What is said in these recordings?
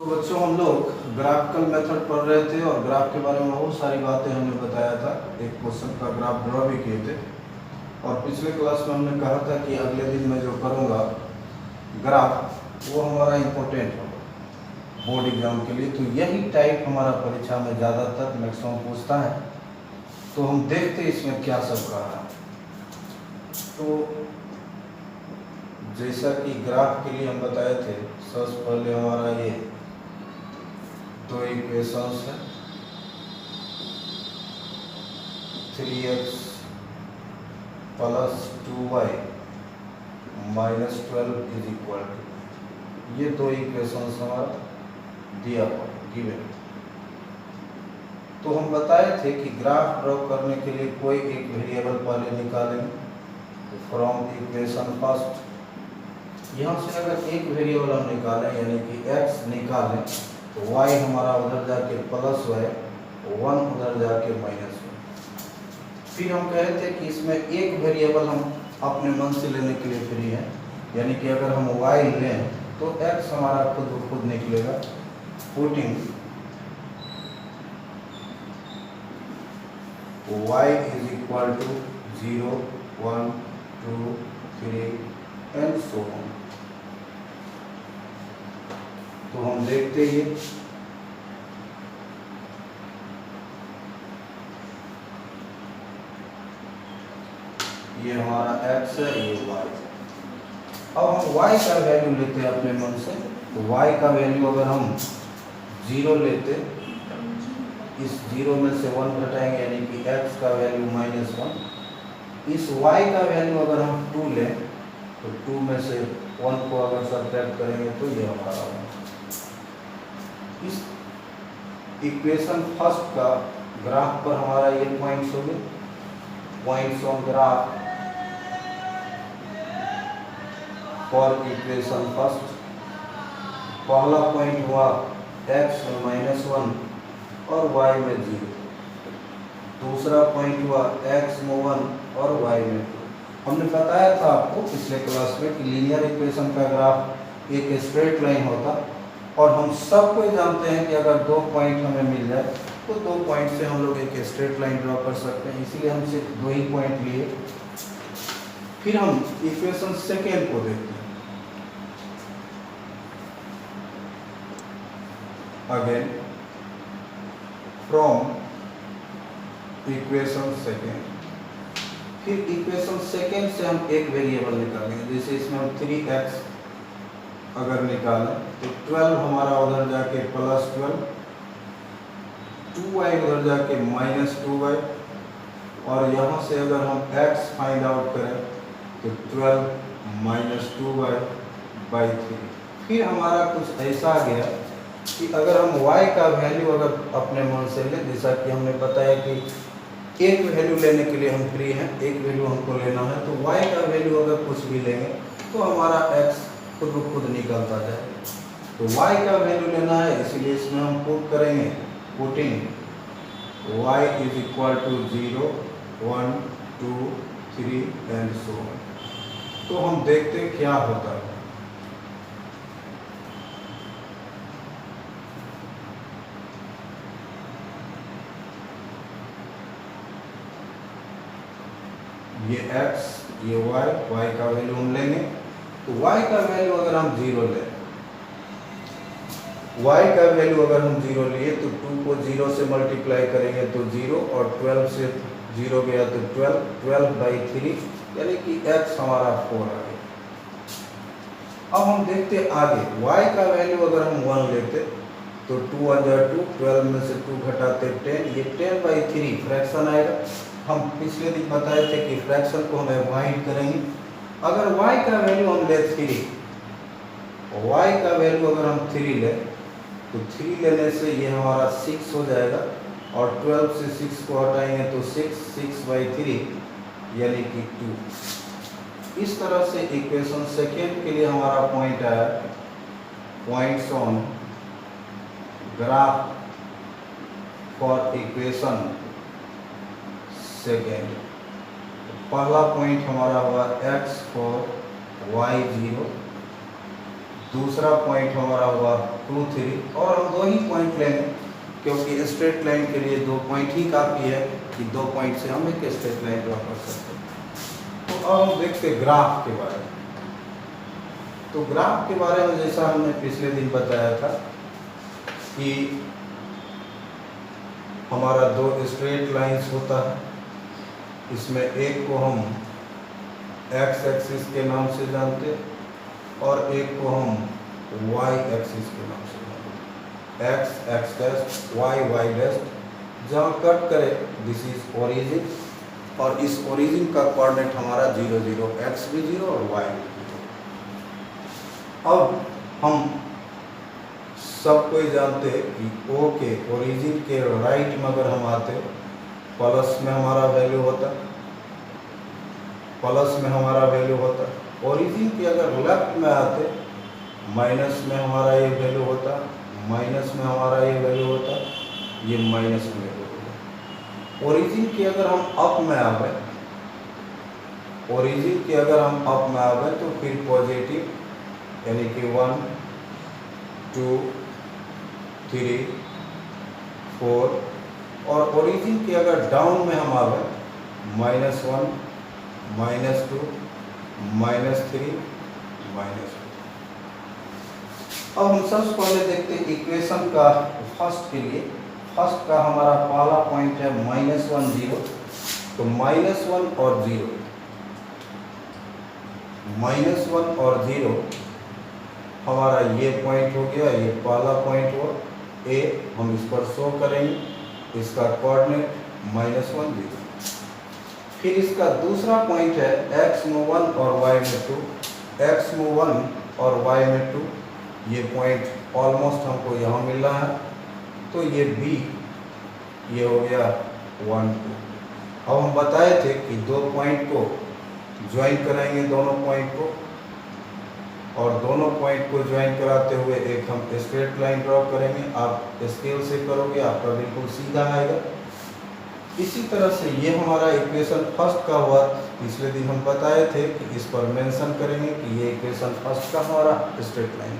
तो बच्चों हम लोग ग्राफिकल मेथड पढ़ रहे थे और ग्राफ के बारे में बहुत सारी बातें हमने बताया था। एक क्वेश्चन का ग्राफ ड्रॉ भी किए थे और पिछले क्लास में हमने कहा था कि अगले दिन मैं जो करूँगा ग्राफ वो हमारा इम्पोर्टेंट होगा बोर्ड एग्जाम के लिए। तो यही टाइप हमारा परीक्षा में ज़्यादातर मैक्सिमम पूछता है। तो हम देखते इसमें क्या सब रहा है। तो जैसा कि ग्राफ के लिए हम बताए थे, सबसे पहले हमारा ये दो इक्वेशंस है, 3x plus 2y minus 12 is equal to, ये दो इक्वेशंस हमारा दिया हुआ गिवन। तो हम बताए थे कि ग्राफ ड्रॉ करने के लिए कोई एक वेरिएबल पहले निकालेंगे। तो फ्रॉम इक्वेशन फर्स्ट यहाँ से अगर एक वेरिएबल हम निकालें यानी कि x निकालें तो y हमारा उधर जाके प्लस y, 1 उधर जाके माइनस 1। फिर हम कहे थे कि इसमें एक वेरिएबल हम अपने मन से लेने के लिए फ्री है, यानी कि अगर हम y लें तो x हमारा खुद ब खुद निकलेगा। Putting y is equal to 0, 1, 2, 3 and so on. तो हम देखते ही ये हमारा x है, ये y। अब हम y का वैल्यू लेते हैं अपने मन से। तो y का वैल्यू अगर हम 0 लेते, इस 0 में से 1 घटाएंगे यानी कि x का वैल्यू -1। इस y का वैल्यू अगर हम 2 लें तो 2 में से 1 को अगर सब्ट्रैक्ट करेंगे तो ये हमारा होगा। इस इक्वेशन फर्स्ट का ग्राफ पर हमारा ये पॉइंट्स हो गए, points on graph for equation first. पहला पॉइंट हुआ x में -1 और y में 0। दूसरा पॉइंट हुआ x में 1 और y में 2। हमने बताया था आपको पिछले क्लास में कि लीनियर इक्वेशन का ग्राफ एक स्ट्रेट लाइन होता, और हम सब कोई जानते हैं कि अगर दो पॉइंट हमें मिल जाए तो दो पॉइंट से हम लोग एक स्ट्रेट लाइन ड्रॉ कर सकते हैं। इसीलिए हम सिर्फ दो ही पॉइंट लिए। फिर हम इक्वेशन सेकेंड को देखते हैं। अगेन फ्रॉम इक्वेशन सेकेंड, फिर इक्वेशन सेकेंड से हम एक वेरिएबल निकालेंगे। जैसे इसमें हम 3x अगर निकालें तो 12 हमारा उधर जाके +12, 2y उधर जाके -2y, और यहाँ से अगर हम x फाइंड आउट करें तो 12 -2y/3। फिर हमारा कुछ ऐसा आ गया कि अगर हम y का वैल्यू अगर अपने मन से लें, जैसा कि हमने बताया कि एक वैल्यू लेने के लिए हम फ्री हैं, एक वैल्यू हमको लेना है। तो y का वैल्यू अगर कुछ भी लेंगे तो हमारा x खुद ब खुद निकलता जाएगा। तो y का वैल्यू लेना है, इसलिए इसमें हम पुट करेंगे, putting y is equal to 0, 1, 2, 3 and so on. तो हम देखते क्या होता है। ये x, ये y का वैल्यू हम लेंगे। तो y का वैल्यू अगर हम 0 लें, y का वैल्यू अगर हम 0 लिए तो 2 को 0 से मल्टीप्लाई करेंगे तो 0, और 12 से 0 गया तो 12/3, यानी कि x हमारा 4 आ गया। अब हम देखते आगे, y का वैल्यू अगर हम 1 लेते तो 2 1 जा 2, 12 में से 2 घटाते 10, ये 10/3 फ्रैक्शन आएगा। हम पिछले दिन बताए थे कि फ्रैक्शन को हम अवॉइड करेंगे। अगर y का वैल्यू हम ले 3, y का वैल्यू अगर हम 3 लें तो 3 लेने से ये हमारा 6 हो जाएगा, और 12 से 6 को हटाएंगे तो 6/3 यानी कि 2। इस तरह से इक्वेशन सेकेंड के लिए हमारा पॉइंट आया, points on graph for equation second. पहला पॉइंट हमारा हुआ x फॉर y 0, दूसरा पॉइंट हमारा हुआ 2 3, और हम 2 ही पॉइंट लेंगे क्योंकि स्ट्रेट लाइन के लिए 2 पॉइंट ही काफ़ी है कि 2 पॉइंट से हम एक स्ट्रेट लाइन ड्रॉ कर सकते हैं। तो अब हम देखते हैं ग्राफ के बारे में। तो ग्राफ के बारे में जैसा हमने पिछले दिन बताया था कि हमारा 2 स्ट्रेट लाइंस होता है, इसमें एक को हम एक्स एक्सिस के नाम से जानते और एक को हम वाई एक्सिस के नाम से जानते। X X dash, Y Y dash, जहाँ कट करे दिस इज ओरिजिन, और इस ओरिजिन का कोऑर्डिनेट हमारा 0 0, एक्स भी 0 और वाई भी 0। अब हम सब कोई जानते हैं कि ओ के ओरिजिन के राइट में अगर हम आते प्लस में हमारा वैल्यू होता, प्लस में हमारा वैल्यू होता, ओरिजिन के अगर लेफ्ट में आते माइनस में हमारा ये वैल्यू होता, माइनस में हमारा ये वैल्यू होता, ये माइनस में वैल्यू होता। ओरिजिन के अगर हम अप में आ गए, ओरिजिन के अगर हम अप में आ गए तो फिर पॉजिटिव, यानी कि 1 2 3 4, और ओरिजिन के अगर डाउन में हम आ गए -1 -2 -3 -2। अब हम सबसे पहले देखते हैं इक्वेशन का फर्स्ट के लिए। फर्स्ट का हमारा पहला पॉइंट है -1 0, तो -1 और 0, -1 और 0 हमारा ये पॉइंट हो गया, ये पहला पॉइंट हुआ ए, हम इस पर शो करेंगे, इसका कोऑर्डिनेट -1 0। फिर इसका दूसरा पॉइंट है x में 1 और y में 2, x में 1 और y में 2, ये पॉइंट ऑलमोस्ट हमको यहाँ मिल रहा है, तो ये b, ये हो गया 1 2। अब हम बताए थे कि 2 पॉइंट को ज्वाइन कराएंगे, दोनों पॉइंट को, और दोनों पॉइंट को ज्वाइन कराते हुए एक हम स्ट्रेट लाइन ड्रॉ करेंगे। आप स्केल से करोगे आपका बिल्कुल सीधा आएगा। इसी तरह से ये हमारा इक्वेशन फर्स्ट का हुआ। पिछले दिन हम बताए थे कि इस पर मेंशन करेंगे कि ये इक्वेशन फर्स्ट का हमारा स्ट्रेट लाइन।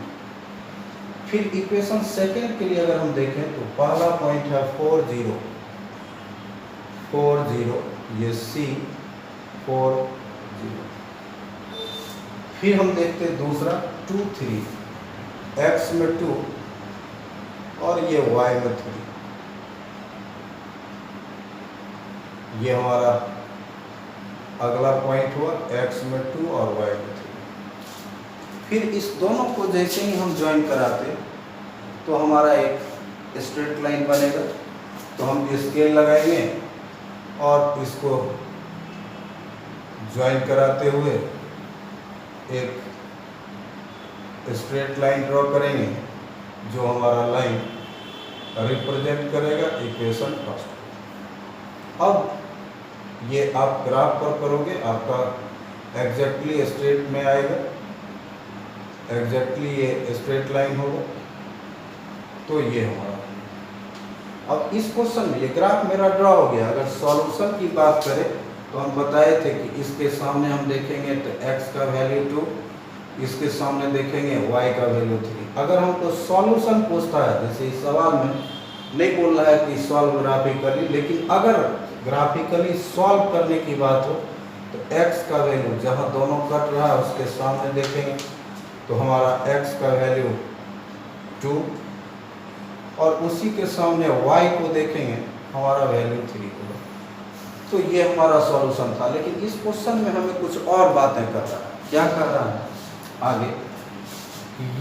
फिर इक्वेशन सेकंड के लिए अगर हम देखें तो पहला पॉइंट है 4 0 4 0, ये C 4 0। फिर हम देखते हैं दूसरा 2 3, x में 2 और ये y में 3, ये हमारा अगला पॉइंट हुआ, x में 2 और y में 3। फिर इस दोनों को जैसे ही हम ज्वाइन कराते तो हमारा एक स्ट्रेट लाइन बनेगा। तो हम स्केल लगाएंगे और इसको ज्वाइन कराते हुए एक स्ट्रेट लाइन ड्रॉ करेंगे जो हमारा लाइन रिप्रेजेंट करेगा इक्वेशन फर्स्ट। अब ये आप ग्राफ पर करोगे, आपका एग्जैक्टली स्ट्रेट में आएगा, एग्जैक्टली ये स्ट्रेट लाइन होगा। तो ये हमारा, अब इस क्वेश्चन में ये ग्राफ मेरा ड्रॉ हो गया। अगर सॉल्यूशन की बात करें तो हम बताए थे कि इसके सामने हम देखेंगे तो x का वैल्यू 2, इसके सामने देखेंगे y का वैल्यू 3। अगर हमको सॉल्यूशन पूछता है, जैसे इस सवाल में नहीं बोल रहा है कि सॉल्व ग्राफिकली, लेकिन अगर ग्राफिकली सॉल्व करने की बात हो तो x का वैल्यू जहाँ दोनों कट रहा है उसके सामने देखेंगे तो हमारा x का वैल्यू 2, और उसी के सामने y को देखेंगे हमारा वैल्यू 3 होगा। तो ये हमारा सॉल्यूशन था। लेकिन इस क्वेश्चन में हमें कुछ और बातें कर रहा है। क्या कर रहा है आगे,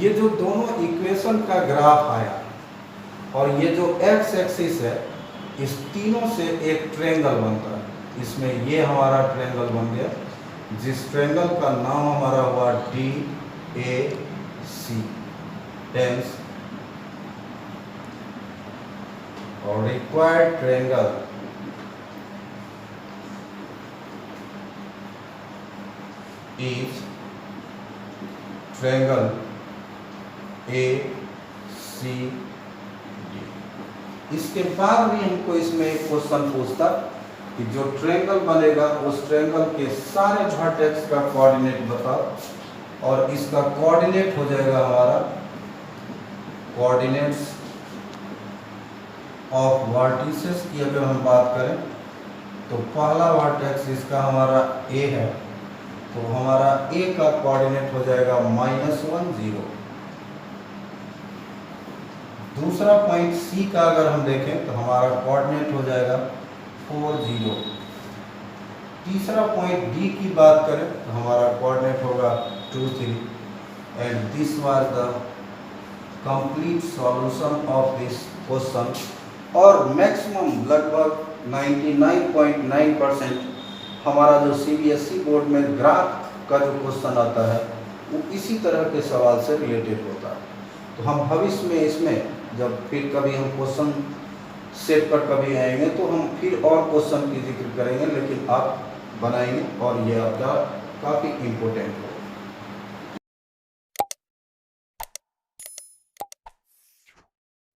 ये जो दोनों इक्वेशन का ग्राफ आया और ये जो x एक्सिस है, इस तीनों से एक ट्रायंगल बनता है। इसमें ये हमारा ट्रायंगल बन गया, जिस ट्रायंगल का नाम हमारा हुआ DAC, टेंस, और required triangle is triangle ACD। इसके बाद भी हमको इसमें एक क्वेश्चन पूछता कि जो ट्रायंगल बनेगा उस ट्रायंगल के सारे वर्टेक्स का कोऑर्डिनेट बताओ। और इसका कोऑर्डिनेट हो जाएगा हमारा कोऑर्डिनेट्स ऑफ वर्टिसेस की अगर हम बात करें तो पहला वर्टेक्स इसका हमारा ए है, तो हमारा ए का कोऑर्डिनेट हो जाएगा -1 0। दूसरा पॉइंट सी का अगर हम देखें तो हमारा कोऑर्डिनेट हो जाएगा 4 0। तीसरा पॉइंट डी की बात करें तो हमारा कोऑर्डिनेट होगा 2 3। And this was the complete solution of this question. और मैक्सिमम लगभग 99.9% हमारा जो सीबीएसई बोर्ड में ग्राफ का जो क्वेश्चन आता है वो इसी तरह के सवाल से रिलेटेड होता है। तो हम भविष्य में इसमें जब फिर कभी हम क्वेश्चन सेट पर कभी आएंगे तो हम फिर और क्वेश्चन की जिक्र करेंगे, लेकिन आप बनाएंगे और ये आपका काफ़ी इम्पोर्टेंट है।